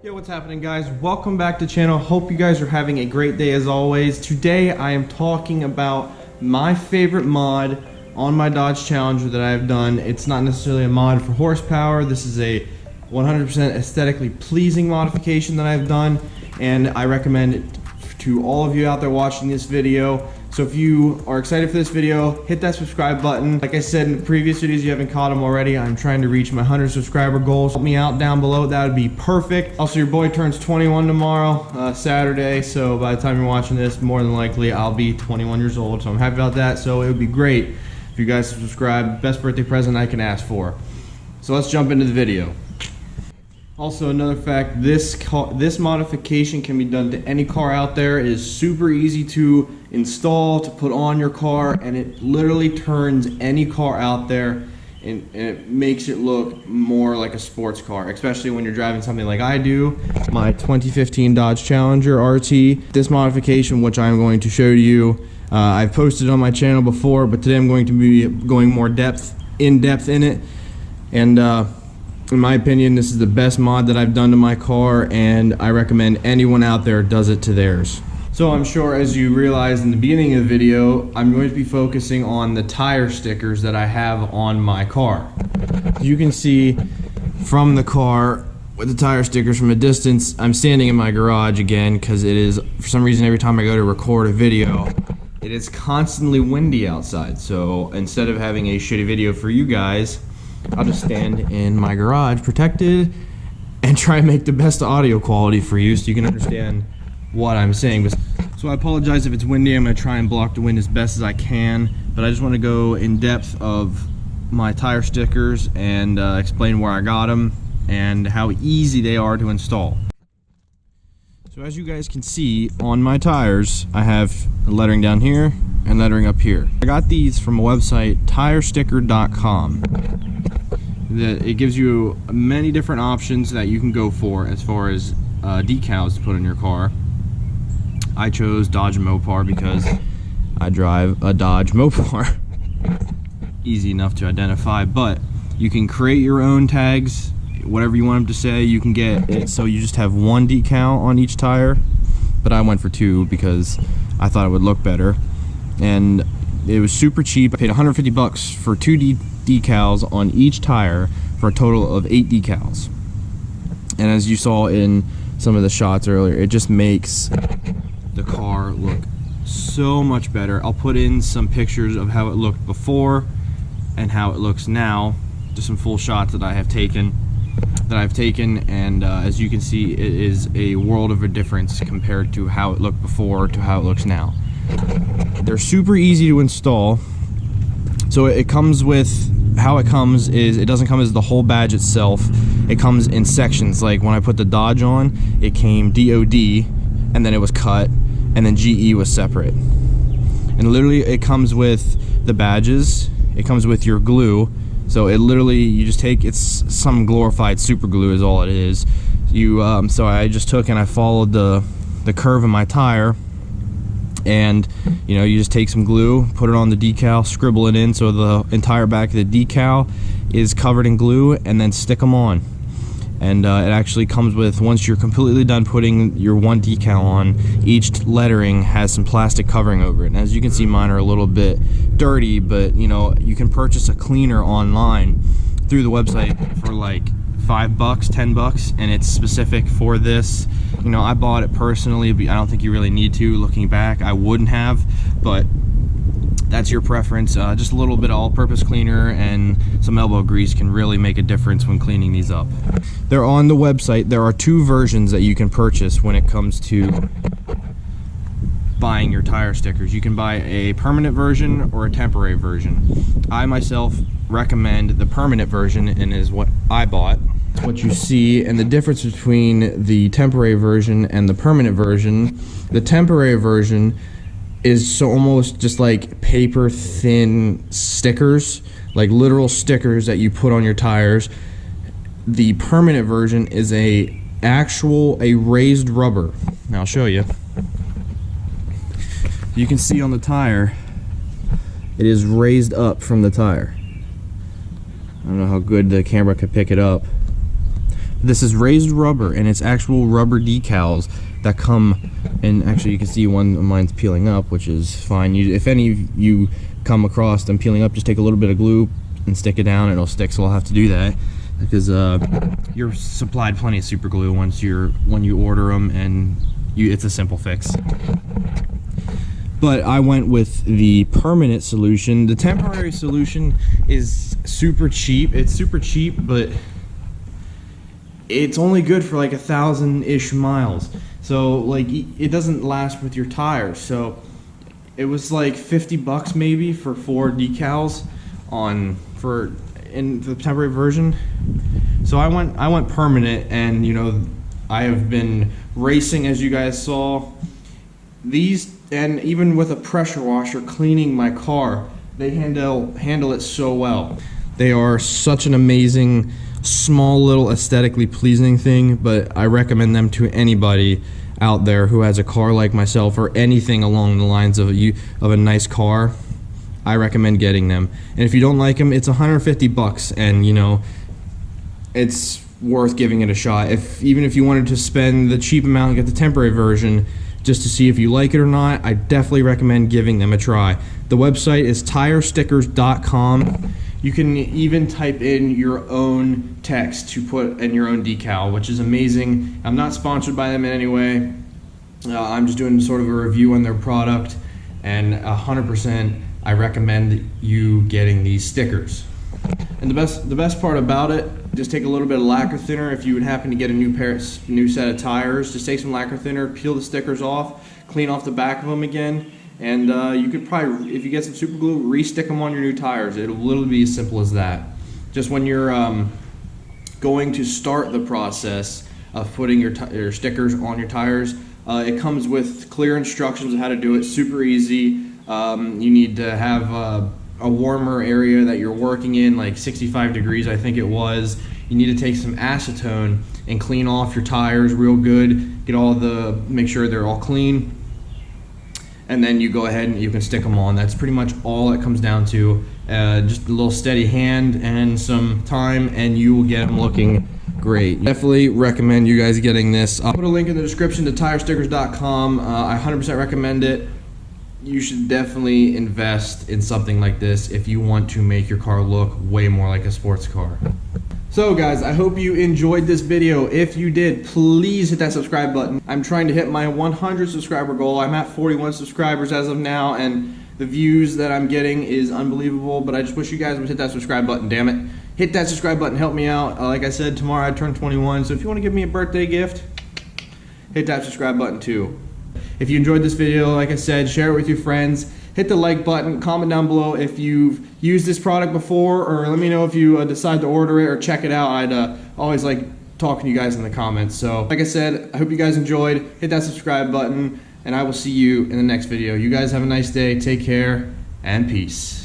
Yo, what's happening, guys? Welcome back to the channel. Hope you guys are having a great day as always. Today I am talking about my favorite mod on my Dodge Challenger that I have done. It's not necessarily a mod for horsepower. This is a 100% aesthetically pleasing modification that I've done, and I recommend it to all of you out there watching this video. So if you are excited for this video, hit that subscribe button. Like I said in the previous videos, you haven't caught them already, I'm trying to reach my 100 subscriber goals. Help me out down below, that would be perfect. Also, your boy turns 21 tomorrow, Saturday, so by the time you're watching this, more than likely I'll be 21 years old, so I'm happy about that. So it would be great if you guys subscribe. Best birthday present I can ask for. So let's jump into the video. Also, another fact, this modification can be done to any car out there. It is super easy to install, to put on your car, and it literally turns any car out there and it makes it look more like a sports car, especially when you're driving something like I do, my 2015 Dodge Challenger RT. This modification, which I'm going to show to you, I've posted on my channel before, but today I'm going to be going more in depth in it, and in my opinion, this is the best mod that I've done to my car, and I recommend anyone out there does it to theirs. So I'm sure, as you realized in the beginning of the video, I'm going to be focusing on the tire stickers that I have on my car. You can see from the car with the tire stickers from a distance. I'm standing in my garage again because it is, for some reason, every time I go to record a video, it is constantly windy outside. So instead of having a shitty video for you guys, I'll just stand in my garage protected and try and make the best audio quality for you so you can understand what I'm saying. So I apologize if it's windy. I'm going to try and block the wind as best as I can, but I just want to go in depth of my tire stickers and explain where I got them and how easy they are to install. So as you guys can see on my tires, I have lettering down here and lettering up here. I got these from a website, tiresticker.com. It gives you many different options that you can go for as far as decals to put in your car. I chose Dodge Mopar because I drive a Dodge Mopar. Easy enough to identify, but you can create your own tags, whatever you want them to say. You can get it so you just have one decal on each tire, but I went for two because I thought it would look better, and it was super cheap. I paid 150 bucks for two decals on each tire for a total of 8 decals. And as you saw in some of the shots earlier, it just makes the car look so much better. I'll put in some pictures of how it looked before and how it looks now, just some full shots that I've taken, and as you can see, it is a world of a difference compared to how it looked before to how it looks now. They're super easy to install. So it comes with, how it comes is, it doesn't come as the whole badge itself. It comes in sections. Like when I put the Dodge on, it came DOD, and then it was cut, and then GE was separate. And literally it comes with the badges, it comes with your glue. So it literally, you just take, it's some glorified super glue is all it is. So I just took and I followed the curve of my tire, and you just take some glue, put it on the decal, scribble it in so the entire back of the decal is covered in glue, and then stick them on. And it actually comes with, once you're completely done putting your one decal on, each lettering has some plastic covering over it. And as you can see, mine are a little bit dirty, but you can purchase a cleaner online through the website for like $5, $10, and it's specific for this. I bought it personally, but I don't think you really need to. Looking back, I wouldn't have, but that's your preference. Just a little bit of all-purpose cleaner and some elbow grease can really make a difference when cleaning these up. They're on the website. There are 2 versions that you can purchase when it comes to buying your tire stickers. You can buy a permanent version or a temporary version. I myself recommend the permanent version, and is what I bought. What you see, and the difference between the temporary version and the permanent version, the temporary version is so almost just like paper thin stickers, like literal stickers that you put on your tires. The permanent version is a raised rubber. Now I'll show you. You can see on the tire, it is raised up from the tire. I don't know how good the camera could pick it up. This is raised rubber, and it's actual rubber decals that come, and actually you can see one of mine's peeling up, which is fine. If any of you come across them peeling up, just take a little bit of glue and stick it down, and it'll stick. So I'll have to do that because you're supplied plenty of super glue when you order them, and it's a simple fix. But I went with the permanent solution. The temporary solution is super cheap. It's super cheap, but it's only good for like 1,000-ish miles. So like it doesn't last with your tires. So it was like 50 bucks maybe for 4 decals in the temporary version. So I went permanent, and you know, I have been racing, as you guys saw. These, and even with a pressure washer cleaning my car, they handle it so well. They are such an amazing, small little aesthetically pleasing thing, but I recommend them to anybody out there who has a car like myself, or anything along the lines of a nice car. I recommend getting them. And if you don't like them, it's 150 bucks, and you know, it's worth giving it a shot. Even if you wanted to spend the cheap amount and get the temporary version just to see if you like it or not, I definitely recommend giving them a try. The website is tirestickers.com. You can even type in your own text to put in your own decal, which is amazing. I'm not sponsored by them in any way. I'm just doing sort of a review on their product, and 100% I recommend you getting these stickers. And the best part about it, just take a little bit of lacquer thinner. If you would happen to get a new set of tires, just take some lacquer thinner, peel the stickers off, clean off the back of them again, and you could probably, if you get some super glue, re-stick them on your new tires. It'll literally be as simple as that. Just when you're going to start the process of putting your stickers on your tires, it comes with clear instructions on how to do it. Super easy. You need to have a warmer area that you're working in, like 65 degrees I think it was. You need to take some acetone and clean off your tires real good, make sure they're all clean, and then you go ahead and you can stick them on. That's pretty much all it comes down to. Just a little steady hand and some time, and you will get them looking great. Definitely recommend you guys getting this. I'll put a link in the description to tirestickers.com. I 100% recommend it. You should definitely invest in something like this if you want to make your car look way more like a sports car. So guys, I hope you enjoyed this video. If you did, please hit that subscribe button. I'm trying to hit my 100 subscriber goal. I'm at 41 subscribers as of now, and the views that I'm getting is unbelievable, but I just wish you guys would hit that subscribe button, damn it. Hit that subscribe button, help me out. Like I said, tomorrow I turn 21, so if you want to give me a birthday gift, hit that subscribe button too. If you enjoyed this video, like I said, share it with your friends. Hit the like button, comment down below if you've used this product before, or let me know if you decide to order it or check it out. I'd always like talking to you guys in the comments. So like I said, I hope you guys enjoyed. Hit that subscribe button, and I will see you in the next video. You guys have a nice day, take care, and peace.